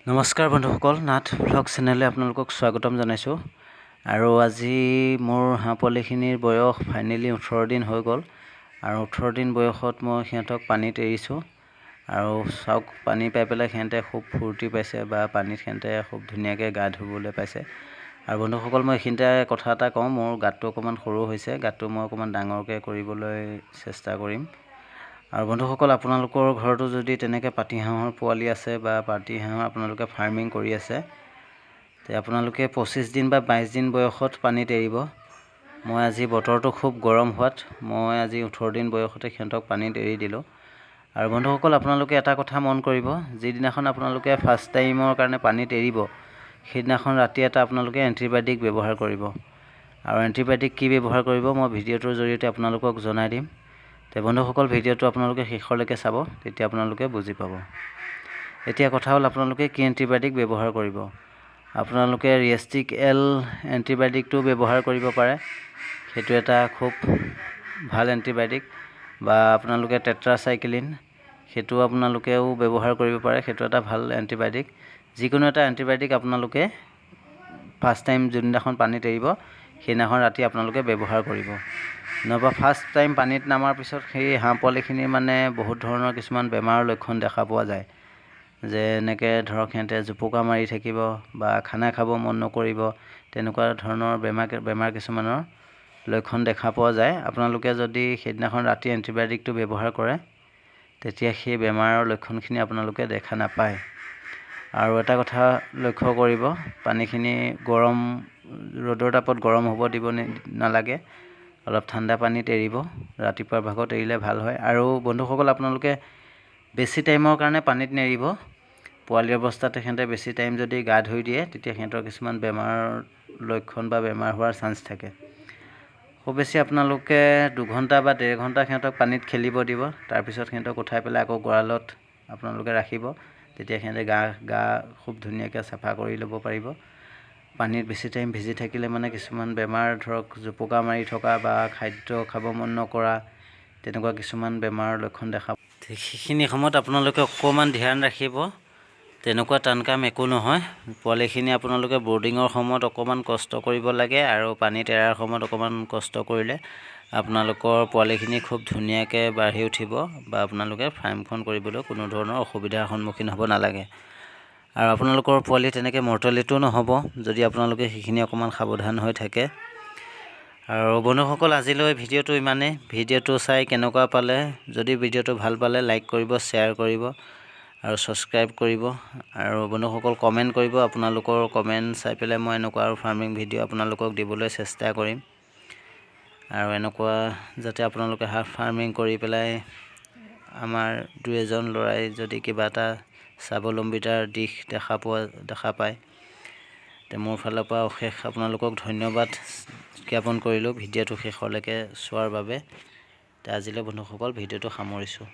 নমস্কাৰ বন্ধুসকল, নাথ ভ্লগ চেনেলে আপোনালোকক স্বাগতম জনাইছোঁ। আৰু আজি মোৰ হাঁহ পোৱালিখিনিৰ বয়স ফাইনেলি 18 দিন হৈ গ'ল। আৰু 18 দিন বয়সত মই সিহঁতক পানীত এৰিছোঁ। আৰু চাওক, পানী পাই পেলাই সিহঁতে খুব ফূৰ্তি পাইছে বা পানীত সিহঁতে খুব ধুনীয়াকৈ গা ধুবলৈ পাইছে। আৰু বন্ধুসকল, মই এইখিনিতে কথা এটা কওঁ, মোৰ গাঁতটো অকণমান সৰু হৈছে, গাঁতটো মই অকণমান ডাঙৰকৈ কৰিবলৈ চেষ্টা কৰিম। আৰু বন্ধুসকল, আপোনালোকৰ ঘৰতো যদি তেনেকৈ পাতিহাঁহৰ পোৱালি আছে বা পাতিহাঁহৰ আপোনালোকে ফাৰ্মিং কৰি আছে, তে আপোনালোকে 25 দিন বা 22 দিন বয়সত পানীত এৰিব। মই আজি বতৰটো খুব গৰম হোৱাত মই আজি 18 দিন বয়সতে সিহঁতক পানীত এৰি দিলোঁ। আৰু বন্ধুসকল, আপোনালোকে এটা কথা মন কৰিব, যিদিনাখন আপোনালোকে ফাৰ্ষ্ট টাইমৰ কাৰণে পানীত এৰিব, সেইদিনাখন ৰাতি এটা আপোনালোকে এণ্টিবায়'টিক ব্যৱহাৰ কৰিব। আৰু এণ্টিবায়'টিক কি ব্যৱহাৰ কৰিব মই ভিডিঅ'টোৰ জৰিয়তে আপোনালোকক জনাই দিম। তে বন্ধুসকল, ভিডিঅ'টো আপোনালোকে শেষলৈকে চাব, তেতিয়া আপোনালোকে বুজি পাব। এতিয়া কথা হ'ল, আপোনালোকে কি এণ্টিবায়'টিক ব্যৱহাৰ কৰিব। আপোনালোকে ৰিয়েষ্টিক এল এণ্টিবায়'টিকটো ব্যৱহাৰ কৰিব পাৰে, সেইটো এটা খুব ভাল এণ্টিবায়'টিক। বা আপোনালোকে টেট্ৰাচাইক্লিন, সেইটো আপোনালোকেও ব্যৱহাৰ কৰিব পাৰে, সেইটো এটা ভাল এণ্টিবায়'টিক। যিকোনো এটা এণ্টিবায়'টিক আপোনালোকে ফাৰ্ষ্ট টাইম যোনদিনাখন পানীত এৰিব, সেইদিনাখন ৰাতি আপোনালোকে ব্যৱহাৰ কৰিব। নহ'বা ফাৰ্ষ্ট টাইম পানীত নামাৰ পিছত সেই হাঁহ পোৱালিখিনিৰ মানে বহুত ধৰণৰ কিছুমান বেমাৰৰ লক্ষণ দেখা পোৱা যায়। যে এনেকৈ ধৰক সিহঁতে জোপোকা মাৰি থাকিব বা খানা খাব মন নকৰিব, তেনেকুৱা ধৰণৰ বেমাৰ কিছুমানৰ লক্ষণ দেখা পোৱা যায়। আপোনালোকে যদি সেইদিনাখন ৰাতি এণ্টিবায়'টিকটো ব্যৱহাৰ কৰে, তেতিয়া সেই বেমাৰৰ লক্ষণখিনি আপোনালোকে দেখা নাপায়। আৰু এটা কথা লক্ষ্য কৰিব, পানীখিনি গৰম, ৰ'দৰ তাপত গৰম হ'ব দিব নালাগে, অলপ ঠাণ্ডা পানীত এৰিব। ৰাতিপুৱাৰ ভাগত এৰিলে ভাল হয়। আৰু বন্ধুসকল, আপোনালোকে বেছি টাইমৰ কাৰণে পানীত নেৰিব। পোৱালি অৱস্থাতে সিহঁতে বেছি টাইম যদি গা ধুই দিয়ে, তেতিয়া সিহঁতৰ কিছুমান বেমাৰৰ লক্ষণ বা বেমাৰ হোৱাৰ চান্স থাকে। খুব বেছি আপোনালোকে 2 ঘণ্টা বা 1.5 ঘণ্টা সিহঁতক পানীত খেলিব দিব। তাৰপিছত সিহঁতক উঠাই পেলাই আকৌ গঁৰালত আপোনালোকে ৰাখিব। তেতিয়া সিহঁতে গা খুব ধুনীয়াকৈ চাফা কৰি ল'ব পাৰিব। পানীত বেছি টাইম ভিজি থাকিলে মানে কিছুমান বেমাৰ, ধৰক জোপোকা মাৰি থকা বা খাদ্য খাব মন নকৰা, তেনেকুৱা কিছুমান বেমাৰৰ লক্ষণ দেখা পায়। সেইখিনি সময়ত আপোনালোকে অকণমান ধ্যান ৰাখিব। তেনেকুৱা টান কাম একো নহয়। পোৱালিখিনি আপোনালোকে বৰ্ডিঙৰ সময়ত অকণমান কষ্ট কৰিব লাগে, আৰু পানীত এৰাৰ সময়ত অকণমান কষ্ট কৰিলে আপোনালোকৰ পোৱালিখিনি খুব ধুনীয়াকৈ বাঢ়ি উঠিব, বা আপোনালোকে ফাৰ্মখন কৰিবলৈ কোনো ধৰণৰ অসুবিধাৰ সন্মুখীন হ'ব নালাগে। আৰু আপোনালোকৰ পোৱালি তেনেকৈ মৰ্টেলিটিও নহ'ব, যদি আপোনালোকে সেইখিনি অকণমান সাৱধান হৈ থাকে। আৰু বন্ধুসকল, আজিলৈ ভিডিঅ'টো ইমানেই। ভিডিঅ'টো চাই কেনেকুৱা পালে, যদি ভিডিঅ'টো ভাল পালে লাইক কৰিব, শ্বেয়াৰ কৰিব আৰু ছাবস্ক্ৰাইব কৰিব। আৰু বন্ধুসকল, কমেণ্ট কৰিব। আপোনালোকৰ কমেণ্ট চাই পেলাই মই এনেকুৱা আৰু ফাৰ্মিং ভিডিঅ' আপোনালোকক দিবলৈ চেষ্টা কৰিম। আৰু এনেকুৱা যাতে আপোনালোকে হাঁহ ফাৰ্মিং কৰি পেলাই আমাৰ 2-এজন ল'ৰাই যদি কিবা এটা স্বাৱলম্বিতাৰ দিশ দেখা পায়, তে মোৰ ফালৰ পৰা অশেষ আপোনালোকক ধন্যবাদ জ্ঞাপন কৰিলোঁ ভিডিঅ'টো শেষলৈকে চোৱাৰ বাবে। তে আজিলৈ বন্ধুসকল, ভিডিঅ'টো সামৰিছোঁ।